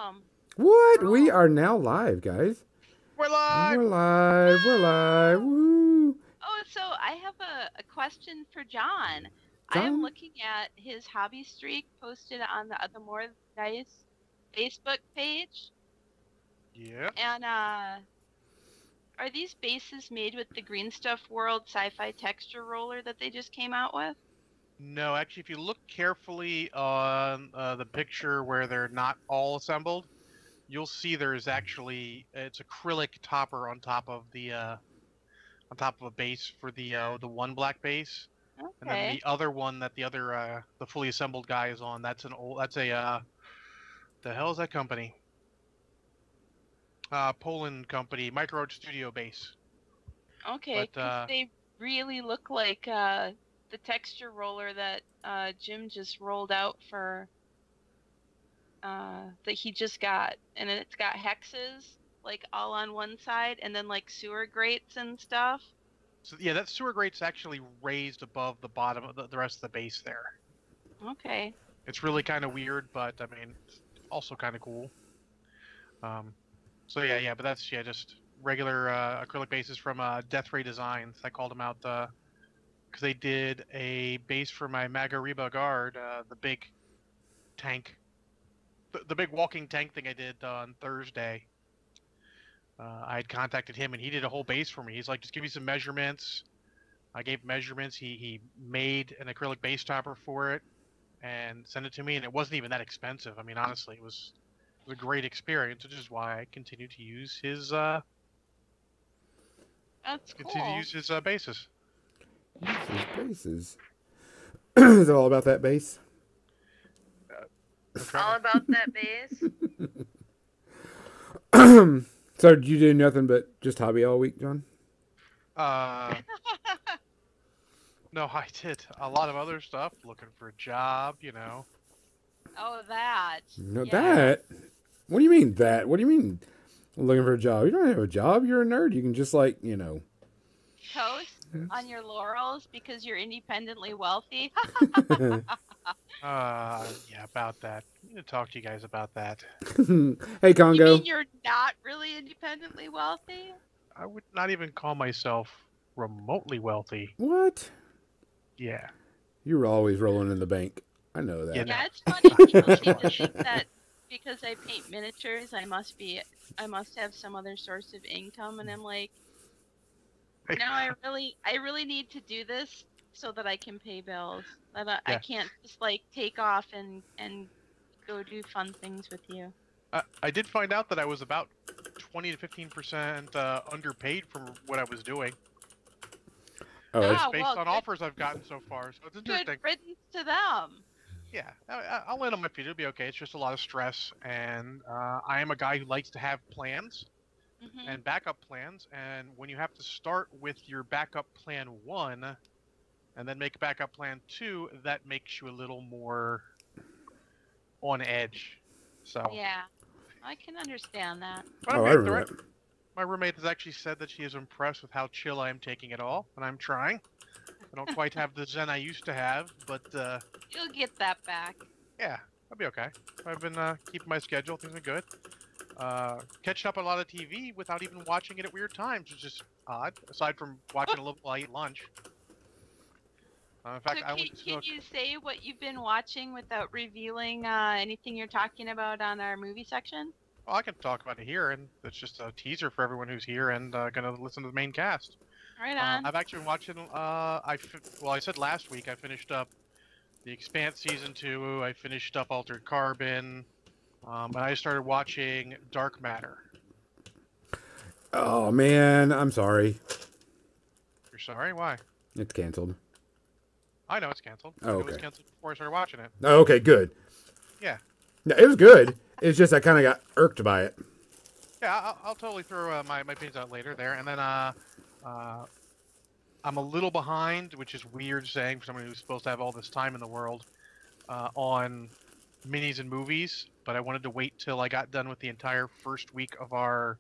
awesome. What? We Oh. are now live, guys. We're live! We're live. We're live. Woo! Woo. Oh, so I have a question for John. I am John? looking at his hobby streak posted on the More Dice Facebook page, Yeah. and are these bases made with the Green Stuff World sci-fi texture roller that they just came out with? No, actually, if you look carefully on the picture where they're not all assembled, you'll see there's actually it's acrylic topper on top of a base for the one black base, and then Okay. the other one that the fully assembled guy is on. That's a the hell is that company? Poland company, Micro Studio base. Okay, But 'cause they really look like the texture roller that Jim just rolled out for that he just got, and it's got hexes like all on one side, and then like sewer grates and stuff. so yeah, that sewer grate's actually raised above the bottom of the rest of the base there. Okay. It's really kind of weird, but I mean, also kind of cool. Um, so yeah, but that's just regular acrylic bases from Death Ray Designs. I called them out because they did a base for my Magariba Guard, the big tank, the big walking tank thing I did on Thursday. I had contacted him and he did a whole base for me. He's like, just give me some measurements. I gave measurements. He made an acrylic base topper for it and sent it to me, and it wasn't even that expensive. I mean, honestly, it was a great experience, which is why I continue to use his That's cool. bases. Use his bases. Is it all about that base? All about that base. So, did you do nothing but just hobby all week, John? Uh, no, I did a lot of other stuff, looking for a job, Oh, that. No, Yeah. that. What do you mean that? What do you mean looking for a job? You don't have a job. You're a nerd. You can just Coast on your laurels because you're independently wealthy. Yeah, about that. I need to talk to you guys about that. Hey, You Congo. mean you're not really independently wealthy? I would not even call myself remotely wealthy. What? Yeah. You were always rolling in the bank. I know that. Yeah, no. Yeah, it's funny. People seem to think that because I paint miniatures, I must have some other source of income, and I'm like, no, I really need to do this so that I can pay bills. That I Yeah. can't just like take off and go do fun things with you. I did find out that I was about 20 to 15% underpaid for what I was doing. Oh, Just Ah, based well, on offers I've gotten so far, so it's interesting. good riddance to them. Yeah, I'll land on my feet. It'll be okay. It's just a lot of stress, and I am a guy who likes to have plans Hmm. and backup plans. And when you have to start with your backup plan 1 and then make backup plan 2, that makes you a little more on edge. So Yeah, I can understand that. but oh, I'm I getting through remember it. that. My roommate has actually said that she is impressed with how chill I am taking it all, and I'm trying. I don't quite have the zen I used to have, but You'll get that back. yeah, I'll be okay. I've been keeping my schedule. Things are good. Catching up on a lot of TV without even watching it at weird times is just odd. Aside from watching a little while I eat lunch. In So fact, I went to can you say what you've been watching without revealing anything you're talking about on our movie section? well, I can talk about it here, and it's just a teaser for everyone who's here and gonna listen to the main cast. Right on. I've actually been watching. I said last week I finished up The Expanse season 2. I finished up Altered Carbon, and I started watching Dark Matter. Oh man, I'm sorry. You're sorry? Why? It's canceled. I know it's canceled. Oh, It was okay. canceled before I started watching it. Oh, okay, good. Yeah. No, it was good. It's just I kind of got irked by it. Yeah, I'll totally throw my opinions out later there, and then I'm a little behind, which is weird saying for someone who's supposed to have all this time in the world, on minis and movies. But I wanted to wait till I got done with the entire first week of our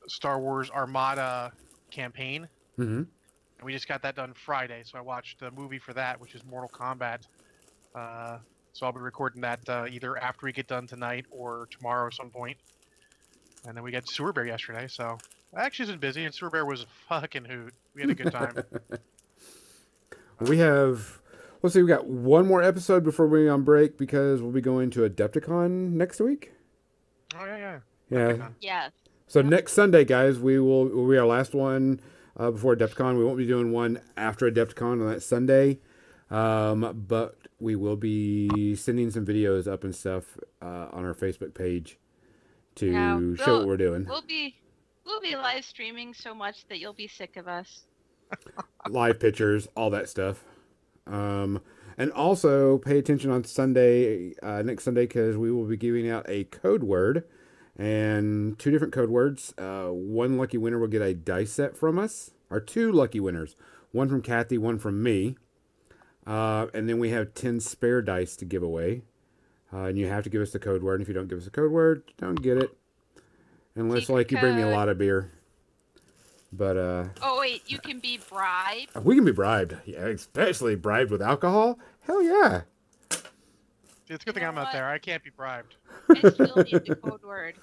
Star Wars Armada campaign, Mm-hmm. and we just got that done Friday. So I watched the movie for that, which is Mortal Kombat So I'll be recording that either after we get done tonight or tomorrow at some point. And then we got Sewer Bear yesterday, so I actually been busy, and Sewer Bear was a fucking hoot. We had a good time. We have, let's see, we got one more episode before we go on break because we'll be going to Adepticon next week. Oh yeah. Yeah. Yes. So next Sunday, guys, will be our last one before Adepticon. We won't be doing one after Adepticon on that Sunday, but we will be sending some videos up and stuff on our Facebook page to show what we're doing. We'll be live streaming so much that you'll be sick of us. Live pictures, all that stuff. And also pay attention on Sunday, next Sunday, because we will be giving out a code word and 2 different code words. One lucky winner will get a dice set from us, or 2 lucky winners. One from Kathy, one from me. And then we have 10 spare dice to give away. And you have to give us the code word. And if you don't give us the code word, don't get it. Unless, like, you bring me a lot of beer. But, Oh, wait, you can be bribed? we can be bribed. Yeah, especially bribed with alcohol. Hell yeah. It's a good thing I'm not there. I can't be bribed. I still need the code word.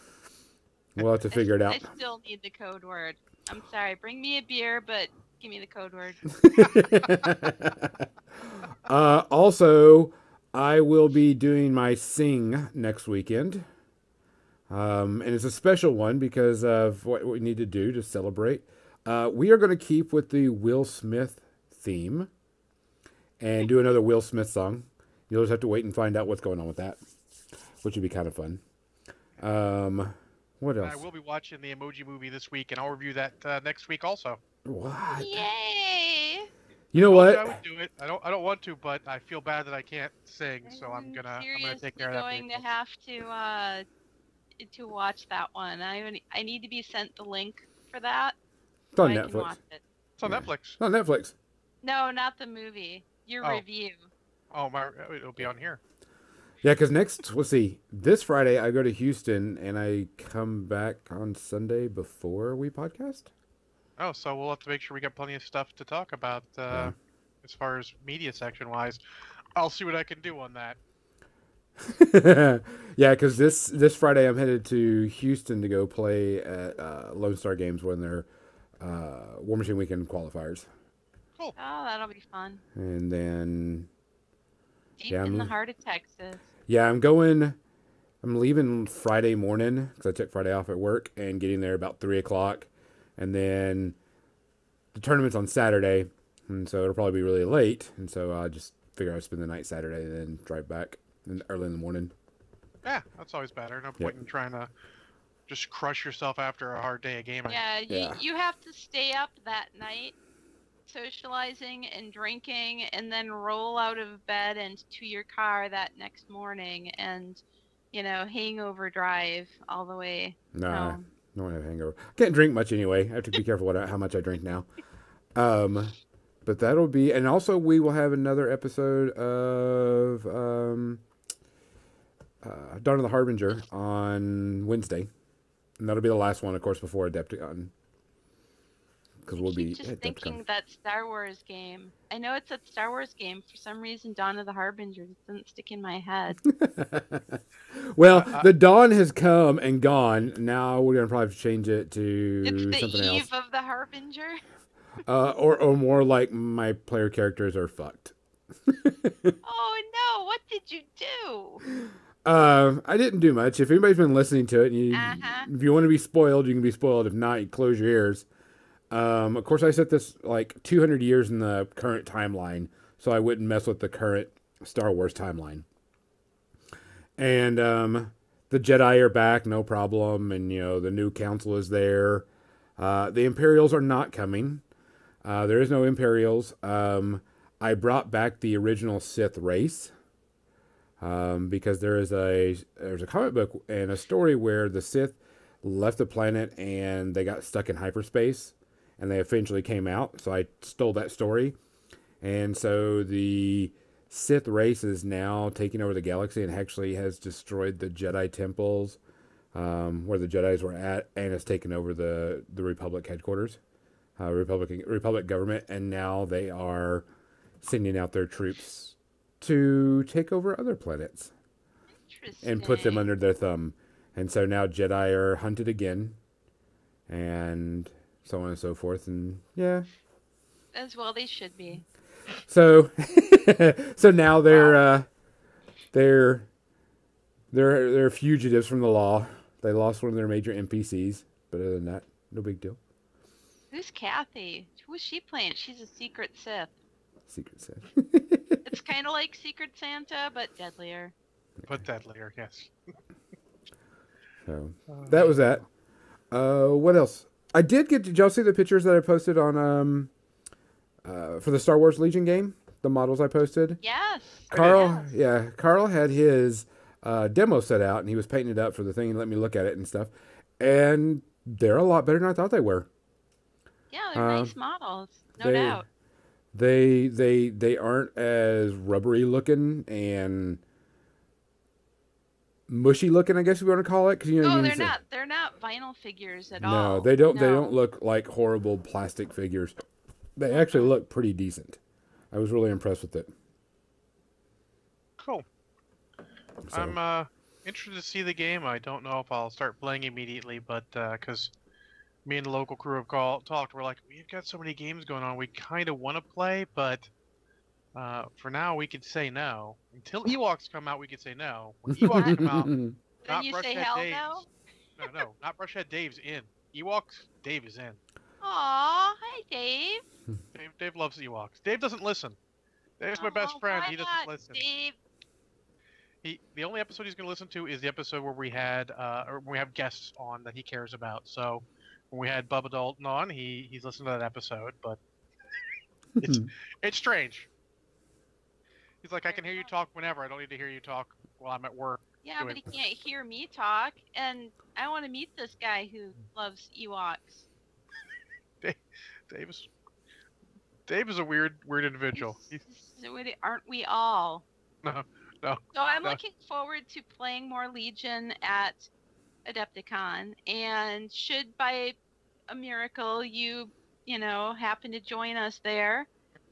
We'll have to figure it out. I still need the code word. I'm sorry. Bring me a beer, but give me the code word. Also, I will be doing my sing next weekend. And it's a special one because of what we need to do to celebrate. We are going to keep with the Will Smith theme and do another Will Smith song. You'll just have to wait and find out what's going on with that, which would be kind of fun. What else? I will be watching the Emoji Movie this week, and I'll review that next week also. What? Yay! You know what? I would do it. I don't want to, but I feel bad that I can't sing, so I'm gonna take care of that. I'm going to have to watch that one. I need to be sent the link for that. It's on so I Netflix. can watch it. It's on Netflix. It's on Netflix. No, not the movie. Your review. Oh, it'll be on here. Yeah, because let's see, this Friday I go to Houston and I come back on Sunday before we podcast. Oh, so we'll have to make sure we got plenty of stuff to talk about as far as media section wise. I'll see what I can do on that. Yeah, because this Friday I'm headed to Houston to go play at Lone Star Games when they're War Machine Weekend qualifiers. Cool. Oh, that'll be fun. And then Deep in the heart of Texas. Yeah, I'm leaving Friday morning because I took Friday off at work and getting there about 3 o'clock. And then the tournament's on Saturday, and so it'll probably be really late. And so I just figure I'll spend the night Saturday and then drive back early in the morning. Yeah, that's always better. No point in trying to just crush yourself after a hard day of gaming. Yeah, you have to stay up that night socializing and drinking and then roll out of bed and to your car that next morning and, hangover drive all the way home. No, I don't have hangover. Can't drink much anyway. I have to be careful how much I drink now. But that'll be, and also we will have another episode of Dawn of the Harbinger on Wednesday, and that'll be the last one, of course, before Adepticon. Because we'll be just thinking that Star Wars game. I know it's a Star Wars game. For some reason, Dawn of the Harbinger doesn't stick in my head. Well, the dawn has come and gone. Now we're gonna probably change it to it's something the else. Eve of the Harbinger. Or more like my player characters are fucked. Oh no! What did you do? I didn't do much. If anybody's been listening to it, if you want to be spoiled, you can be spoiled. If not, you close your ears. Of course, I set this like 200 years in the current timeline, so I wouldn't mess with the current Star Wars timeline. And the Jedi are back, no problem, and the new council is there. The Imperials are not coming. There is no Imperials. I brought back the original Sith race because there's a comic book and a story where the Sith left the planet and they got stuck in hyperspace. And they eventually came out, so I stole that story. And so the Sith race is now taking over the galaxy and actually has destroyed the Jedi temples where the Jedis were at, and has taken over the Republic headquarters, Republic government, and now they are sending out their troops to take over other planets and put them Interesting. under their thumb. And so now Jedi are hunted again, and so on and so forth. And yeah, As well, they should be. so so now they're Wow. they're fugitives from the law. They lost one of their major NPCs, but other than that, no big deal. Who's Kathy? Who is she playing? She's a secret Sith. Secret Sith. It's kind of like Secret Santa, but deadlier. But deadlier, yes. So that was that. What else? I did get. Did y'all see the pictures that I posted on for the Star Wars Legion game? The models I posted. Yes. Carl, Yes. yeah, Carl had his demo set out, and he was painting it up for the thing and let me look at it and stuff. And they're a lot better than I thought they were. Yeah, they're nice models, no they, doubt. They aren't as rubbery looking and mushy looking, I guess you want to call it. Cause, you know, Oh, you they're say, not. They're not vinyl figures at no, all. they don't. They No. don't look like horrible plastic figures. They actually look pretty decent. I was really impressed with it. Cool. So, I'm interested to see the game. I don't know if I'll start playing immediately, but because me and the local crew have talked, we're like, we've got so many games going on. We kind of want to play, but for now we could say no. Until Ewoks come out, we could say no. When Ewoks come out, Then not you say Brushhead hell Dave's. no? No, not Brushhead Dave's in. Ewoks, Dave is in. Aw, hi Dave. Dave loves Ewoks. Dave doesn't listen. Dave's my best friend. Why He doesn't not, listen. Dave? The only episode he's going to listen to is the episode where we had or when we have guests on that he cares about. So when we had Bubba Dalton on, he's listened to that episode, but it's strange. He's like, I can hear you talk whenever. I don't need to hear you talk while I'm at work. Yeah, but he can't hear me talk, and I want to meet this guy who loves Ewoks. Dave is a weird individual. Aren't we all? No. So I'm looking forward to playing more Legion at Adepticon, and should by a miracle you happen to join us there,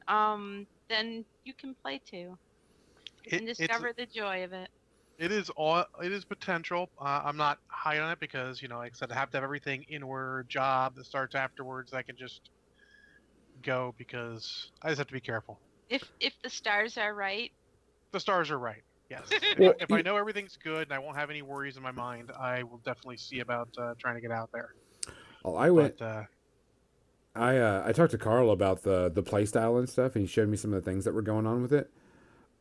then you can play too and discover the joy of it. It is potential. I'm not high on it because, like I said, I have to have everything in order, job that starts afterwards. I can just go because I just have to be careful. If the stars are right. The stars are right. Yes. If I know everything's good and I won't have any worries in my mind, I will definitely see about trying to get out there. well, I talked to Carl about the play style and stuff, and he showed me some of the things that were going on with it.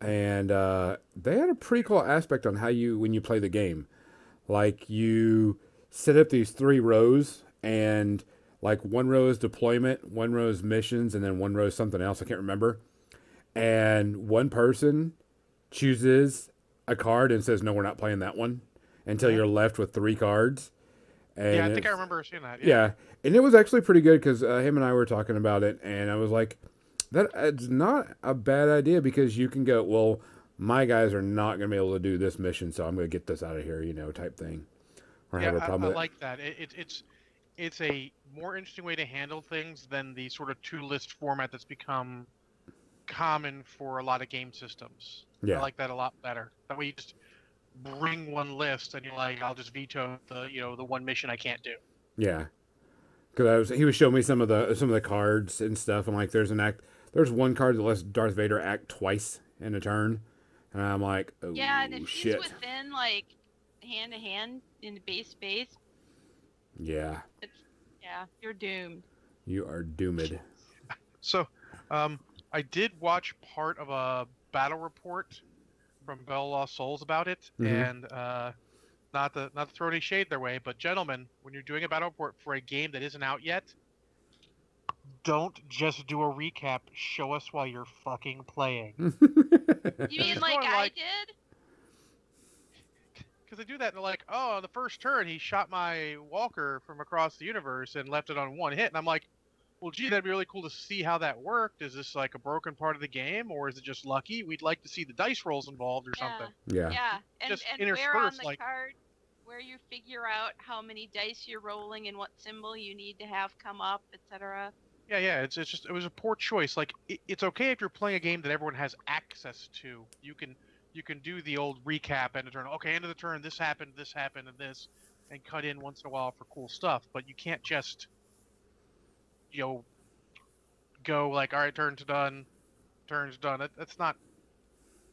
And they had a pretty cool aspect on how when you play the game. Like, you set up these 3 rows, and like one row is deployment, one row is missions, and then one row is something else. I can't remember. And one person chooses a card and says, no, we're not playing that one, until you're left with 3 cards. And yeah, I think I remember seeing that. Yeah. And it was actually pretty good because him and I were talking about it, and I was like, that's not a bad idea, because you can go, well, my guys are not going to be able to do this mission, so I'm going to get this out of here, type thing. Or have a problem I with it. like that. It's a more interesting way to handle things than the sort of 2-list format that's become common for a lot of game systems. Yeah. I like that a lot better. That way you just bring one list and you're like, I'll just veto the one mission I can't do. Yeah. Because he was showing me some of the cards and stuff, and like there's one card that lets Darth Vader act twice in a turn, and I'm like, oh yeah, and if shit. he's within like hand to hand in the base space, yeah, you're doomed. You are doomed. So, I did watch part of a battle report from Bell Lost Souls about it, and not to throw any shade their way, but gentlemen, when you're doing a battle report for a game that isn't out yet, don't just do a recap. Show us while you're fucking playing. You mean like I did? Because they do that, and they're like, oh, the first turn, he shot my walker from across the universe and left it on 1 hit. And I'm like, well, gee, that'd be really cool to see how that worked. Is this like a broken part of the game, or is it just lucky? We'd like to see the dice rolls involved or something. Yeah. Yeah, and Just where on the like card, where you figure out how many dice you're rolling and what symbol you need to have come up, etc. Yeah. It was a poor choice. Like it's okay if you're playing a game that everyone has access to. You can do the old recap end of turn. Okay, end of the turn, this happened, and this, and cut in once in a while for cool stuff. But you can't just you know go like, all right, turn's done. That's not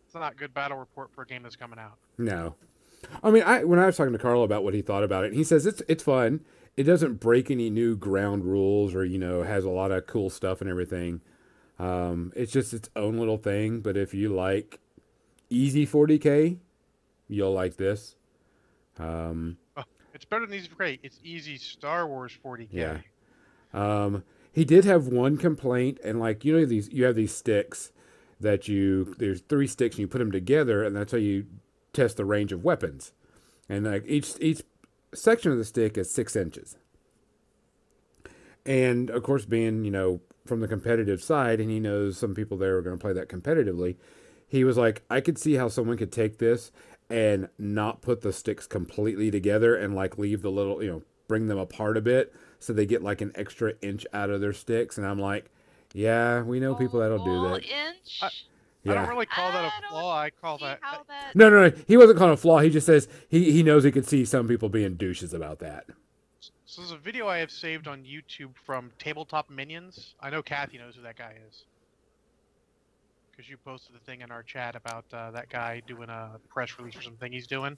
it's not good battle report for a game that's coming out. No. I mean, when I was talking to Carl about what he thought about it, he says it's fun. It doesn't break any new ground rules, or has a lot of cool stuff and everything. It's just its own little thing. But if you like easy 40K, you'll like this. Oh, it's better than Easy Great. It's easy Star Wars 40K. Yeah. He did have one complaint, and like you have these sticks that there's 3 sticks and you put them together, and that's how you test the range of weapons. And like each section of the stick is 6 inches. And of course, being from the competitive side, and he knows some people there are going to play that competitively, he was like, I could see how someone could take this and not put the sticks completely together and like leave the little, bring them apart a bit so they get like an extra inch out of their sticks. And I'm like, yeah, we know people that'll do that. Inch? I don't really call that a flaw. I call that. No. He wasn't calling it a flaw. He just says he knows he could see some people being douches about that. So there's a video I have saved on YouTube from Tabletop Minions. I know Kathy knows who that guy is, because you posted the thing in our chat about that guy doing a press release or something he's doing.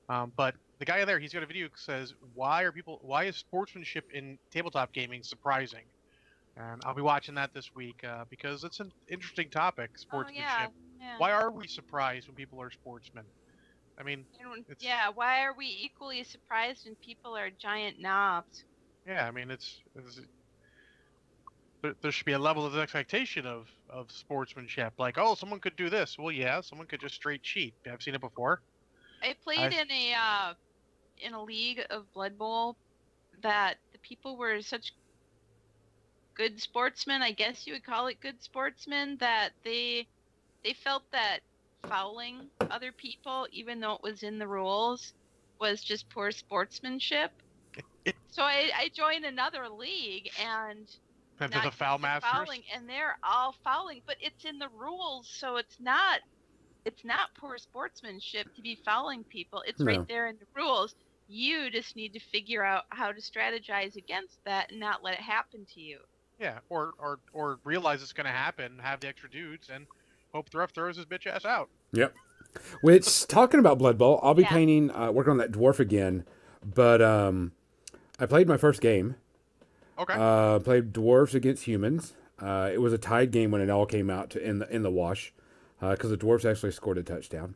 But the guy there, he's got a video that says, why is sportsmanship in tabletop gaming surprising? And I'll be watching that this week because it's an interesting topic, sportsmanship. Yeah. Why are we surprised when people are sportsmen? I mean, why are we equally surprised when people are giant knobs? Yeah, I mean, there should be a level of expectation of sportsmanship. Like, oh, someone could do this. Well, yeah, someone could just straight cheat. I've seen it before. I played in a league of Blood Bowl that the people were such good sportsmen, I guess you would call it good sportsmen, that they felt that fouling other people, even though it was in the rules, was just poor sportsmanship. So I joined another league, and they're the foul masters, fouling, and they're all fouling, but it's in the rules, so it's not poor sportsmanship to be fouling people. It's right there in the rules. You just need to figure out how to strategize against that and not let it happen to you. Yeah, or realize it's going to happen, have the extra dudes, and hope the ref throws his bitch ass out. Yep. Which, talking about Blood Bowl, I'll be painting, working on that dwarf again. But I played my first game. Okay. Played dwarves against humans. It was a tied game when it all came out in the wash, because the dwarves actually scored a touchdown.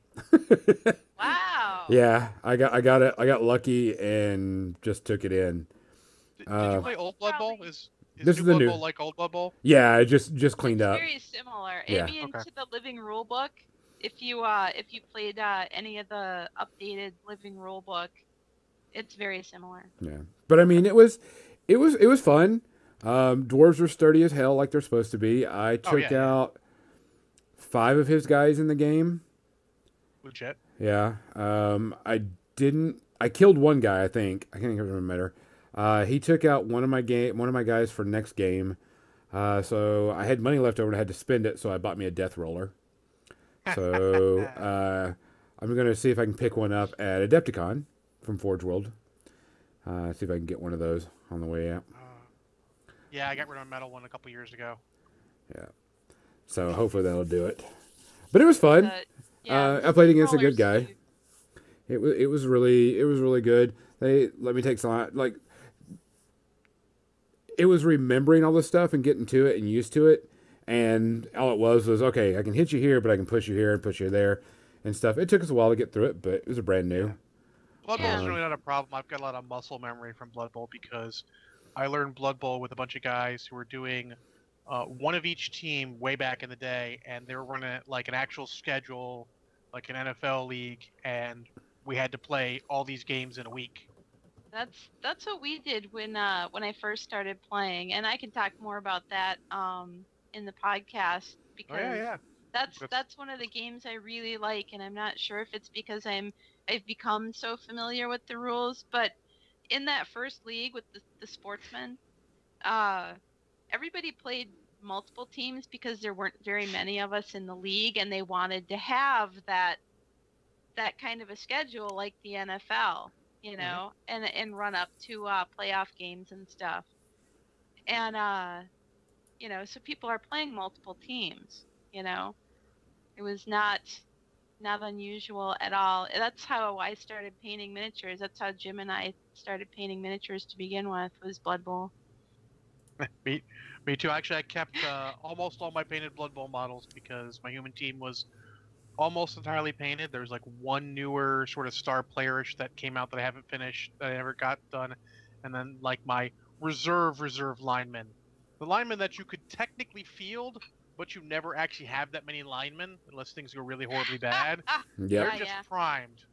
Wow. Yeah, I got it. I got lucky and just took it in. Did you play Old Blood Bowl? Is this New Blood Bowl like Old Blood Bowl? Yeah, I just cleaned up. Very similar. Yeah. Maybe into the living rule book. If you played any of the updated living rule book, it's very similar. Yeah, but I mean, it was fun. Dwarves are sturdy as hell, like they're supposed to be. I took out 5 of his guys in the game. Legit. Yeah. I killed one guy. I think I can't even remember. He took out one of my guys for next game. So I had money left over and I had to spend it. So I bought me a death roller. So I'm gonna see if I can pick one up at Adepticon from Forge World. See if I can get one of those on the way out. Yeah, I got rid of a metal one a couple years ago. Yeah. So hopefully that'll do it. But it was fun. I played against a good guy. It was really good. They let me take some, like, it was remembering all this stuff and getting to it and used to it. And all it was okay, I can hit you here, but I can push you here and push you there and stuff. It took us a while to get through it, but it was a brand new. Blood Bowl is really not a problem. I've got a lot of muscle memory from Blood Bowl because I learned Blood Bowl with a bunch of guys who were doing one of each team way back in the day, and they were running like an actual schedule, like an NFL league, and we had to play all these games in a week. That's what we did when I first started playing, and I can talk more about that in the podcast because that's one of the games I really like, and I'm not sure if it's because I've become so familiar with the rules, but in that first league with the sportsmen, everybody played multiple teams because there weren't very many of us in the league, and they wanted to have that kind of a schedule like the NFL, you know, and run up to playoff games and stuff. And you know, so people are playing multiple teams, you know. It was not unusual at all. That's how I started painting miniatures. That's how Jim and I started painting miniatures to begin with, was Blood Bowl. Me too. Actually, I kept almost all my painted Blood Bowl models because my human team was almost entirely painted. There's like one newer sort of star playerish that came out that I haven't finished, that I never got done, and then like my reserve linemen, the linemen that you could technically field, but you never actually have that many linemen unless things go really horribly bad. Yeah, They're just primed.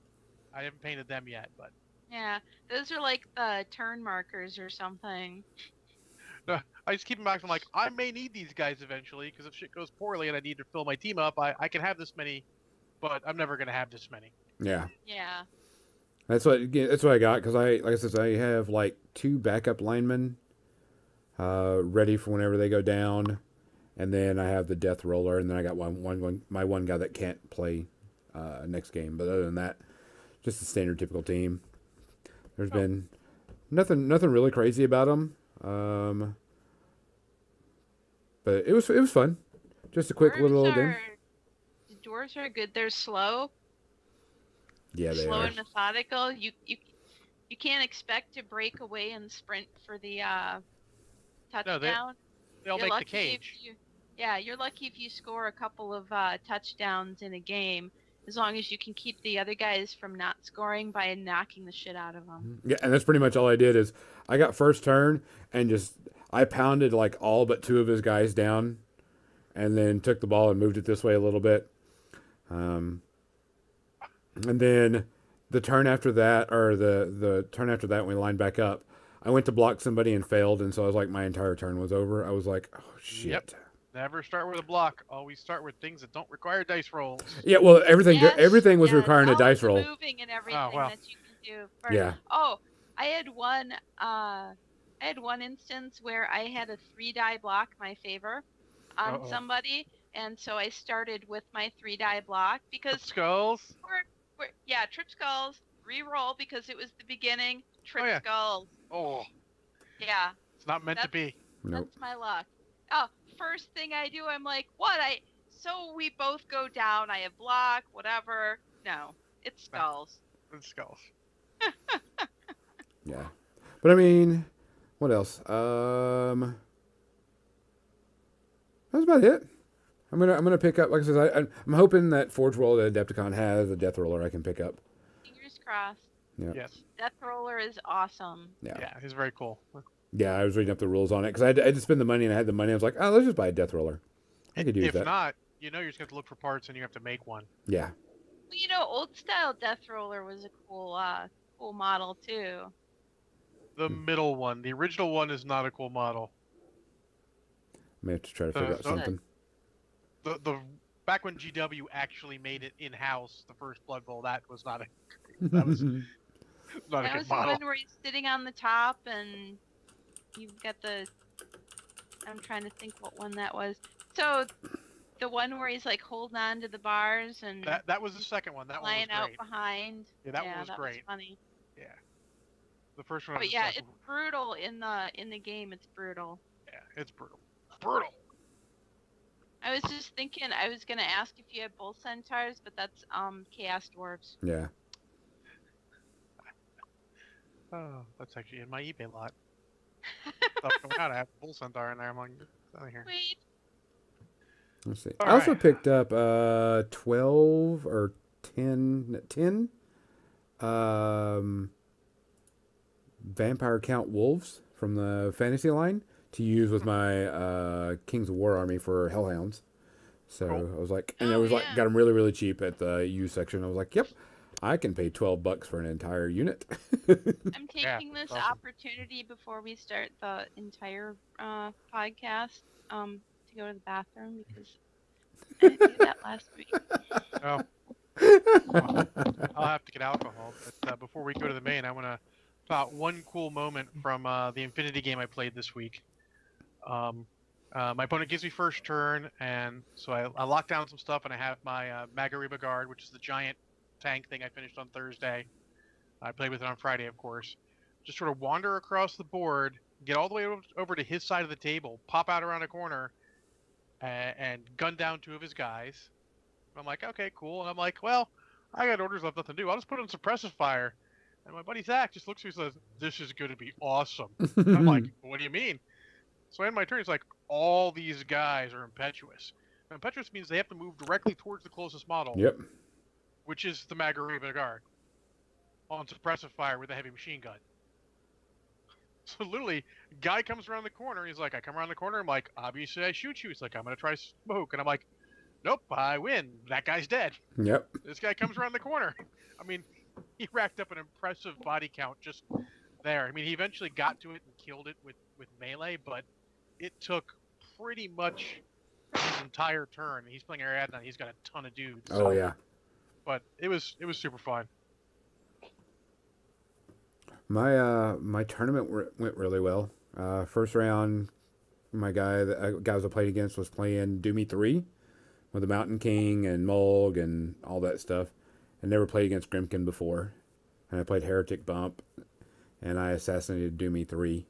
I haven't painted them yet, but yeah, those are like the turn markers or something. I just keep in mind, I'm like, I may need these guys eventually, because if shit goes poorly and I need to fill my team up, I can have this many, but I'm never going to have this many. Yeah. Yeah. That's what I got, because like I said, I have like 2 backup linemen ready for whenever they go down, and then I have the death roller, and then I got my one guy that can't play next game. But other than that, just a standard typical team. There's been nothing really crazy about them. But it was fun. Just a quick little game. The dwarves are good. They're slow. Yeah, they slow are. and methodical. You can't expect to break away and sprint for the touchdown. They'll make the cage. You're lucky if you score a couple of touchdowns in a game, as long as you can keep the other guys from not scoring by knocking the shit out of them. Yeah, and that's pretty much all I did. Is I got first turn and I pounded like all but 2 of his guys down, and then took the ball and moved it this way a little bit. And then the turn after that, or the turn after that, when we lined back up, I went to block somebody and failed, and so I was like, my entire turn was over. I was like, oh shit. Yep. Never start with a block. Always start with things that don't require dice rolls. Yeah, well, everything was requiring a dice roll. Moving and everything that you can do. Yeah. Oh, I had one instance where I had a 3-die block my favor on somebody, and so I started with my 3-die block because Trip skulls. Trip skulls. Reroll because it was the beginning. Trip skulls. Oh. Yeah. It's not meant to be. Nope. That's my luck. Oh, first thing I do, I'm like, what? So we both go down. I have block, whatever. No, it's skulls. It's skulls. Yeah, but I mean, what else? That's about it. I'm gonna pick up. Like I said, I'm hoping that Forge World Adepticon has a death roller I can pick up. Fingers crossed. Yeah. Yes. Death roller is awesome. Yeah, it's very cool. Yeah, I was reading up the rules on it because I had to spend the money, and I had the money. I was like, oh, let's just buy a death roller. I could use that. If not, you're just going to look for parts and you have to make one. Yeah. Well, old style death roller was a cool model too. The middle one, the original one, is not a cool model. I may have to try to figure out something. The back when GW actually made it in house, the first Blood Bowl, that was not a good model. The one where he's sitting on the top and you've got the. I'm trying to think what one that was. So, the one where he's like holding on to the bars and that was the second one. That one was great. Lying out behind. Yeah, that one was great. Was funny. Yeah. The first one. But yeah, it's brutal in the game. It's brutal. Yeah, it's brutal. Brutal. I was just thinking I was gonna ask if you had bull centaurs, but that's chaos dwarves. Yeah. Oh, that's actually in my eBay lot. Stuff coming out. I have bull centaur in there. I'm like, out of here. Wait. Let's see. I also picked up 12 or 10 Vampire Count Wolves from the fantasy line to use with my Kings of War army for Hellhounds. So I was like, and got them really, really cheap at the used section. I was like, yep, I can pay $12 for an entire unit. I'm taking this opportunity before we start the entire podcast to go to the bathroom because I didn't do that last week. Oh. I'll have to get alcohol. But before we go to the main, I want to talk one cool moment from the Infinity game I played this week. My opponent gives me first turn, and so I lock down some stuff, and I have my Magariba Guard, which is the giant tank thing I finished on Thursday. I played with it on Friday, of course. Just sort of wander across the board, get all the way over to his side of the table, pop out around a corner, and gun down two of his guys. I'm like, okay, cool. And I'm like, well, I got orders left, nothing to do. I'll just put on suppressive fire. And my buddy Zach just looks at me and says, "This is going to be awesome." And I'm like, "What do you mean?" So I end my turn. It's like all these guys are impetuous. And impetuous means they have to move directly towards the closest model. Yep. Which is the Magariba Guard on suppressive fire with a heavy machine gun. So literally, guy comes around the corner. He's like, I come around the corner. I'm like, obviously I shoot you. He's like, I'm gonna try smoke, and I'm like, nope, I win. That guy's dead. Yep. This guy comes around the corner. I mean, he racked up an impressive body count just there. I mean, he eventually got to it and killed it with melee, but it took pretty much his entire turn. He's playing Ariadne. He's got a ton of dudes. Oh yeah. But it was super fun. My tournament went really well. First round, my guys I played against was playing Doomy 3 with the Mountain King and Mulg and all that stuff. I never played against Grimkin before. And I played Heretic Bump, and I assassinated Doomy 3.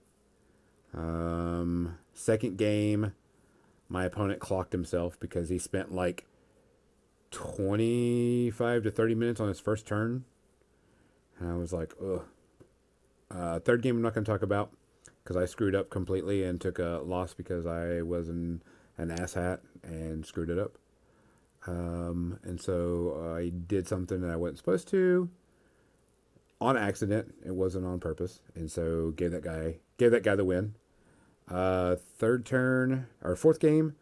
Second game, my opponent clocked himself because he spent like 25 to 30 minutes on his first turn. And I was like, ugh. Third game I'm not going to talk about because I screwed up completely and took a loss because I was an asshat and screwed it up. And so I did something that I wasn't supposed to on accident. It wasn't on purpose. And so gave that guy the win. Fourth game,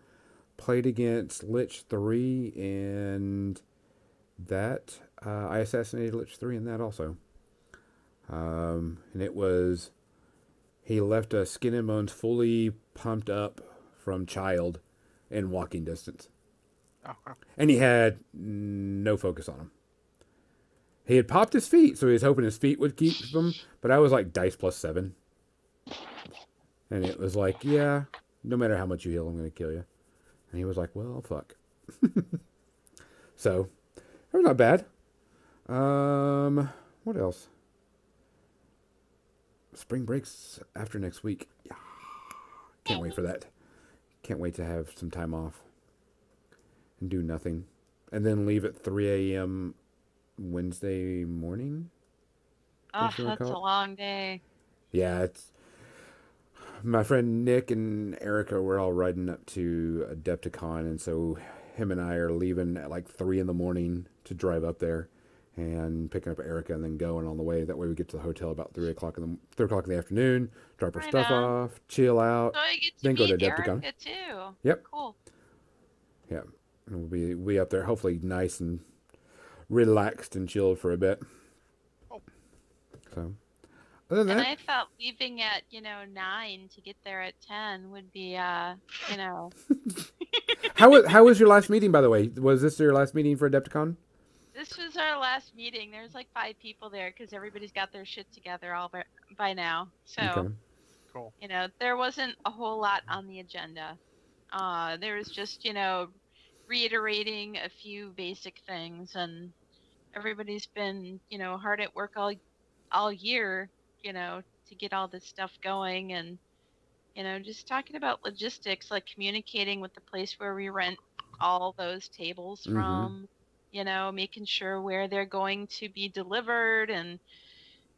played against Lich 3, and that I assassinated Lich 3 in that also. And it was, he left a Skin and Bones fully pumped up from child in walking distance. Oh, wow. And he had no focus on him. He had popped his feet, so he was hoping his feet would keep him, but I was like dice +7. And it was like, yeah, no matter how much you heal, I'm going to kill you. And he was like, well, fuck. So, it was not bad. What else? Spring break's after next week. Yeah. Can't wait for that. Can't wait to have some time off and do nothing. And then leave at 3 a.m. Wednesday morning. Oh, that's a long day. Yeah, it's... My friend Nick and Erica were all riding up to Adepticon, and so him and I are leaving at like 3 in the morning to drive up there and picking up Erica and then going on the way. That way we get to the hotel about 3 o'clock in the afternoon, drop our stuff off, chill out, so I get to then go to meet Adepticon. Erica too. Yep. Cool. Yeah. And we'll be up there hopefully nice and relaxed and chilled for a bit. Oh. So... Other than and that, I thought leaving at 9 to get there at 10 would be How was your last meeting, by the way? Was this your last meeting for Adepticon? This was our last meeting. There's like 5 people there because everybody's got their shit together all by now. So, Okay. Cool. There wasn't a whole lot on the agenda. There was just reiterating a few basic things, and everybody's been hard at work all year. To get all this stuff going, and just talking about logistics, like communicating with the place where we rent all those tables from, making sure where they're going to be delivered, and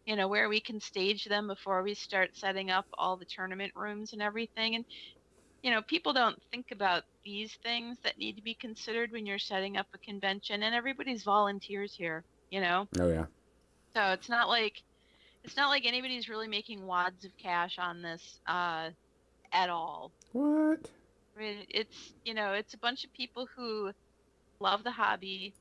where we can stage them before we start setting up all the tournament rooms and everything. And people don't think about these things that need to be considered when you're setting up a convention, and everybody's volunteers here. Oh yeah. So it's not like anybody's really making wads of cash on this at all. What? I mean, it's it's a bunch of people who love the hobby,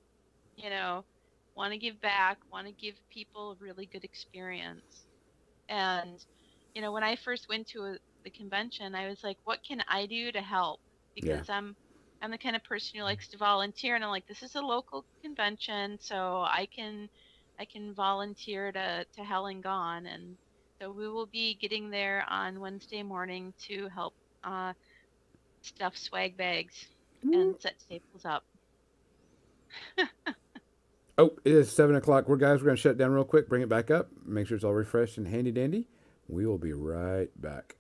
want to give back, want to give people a really good experience. And when I first went to the convention, I was like, what can I do to help? Because I'm the kind of person who likes to volunteer, and I'm like, this is a local convention, so I can volunteer to Hell and Gone. And so we will be getting there on Wednesday morning to help uh, stuff swag bags Woo. and set staples up. Oh, it is 7 o'clock. We're going to shut it down real quick, bring it back up, make sure it's all refreshed and handy dandy. We will be right back.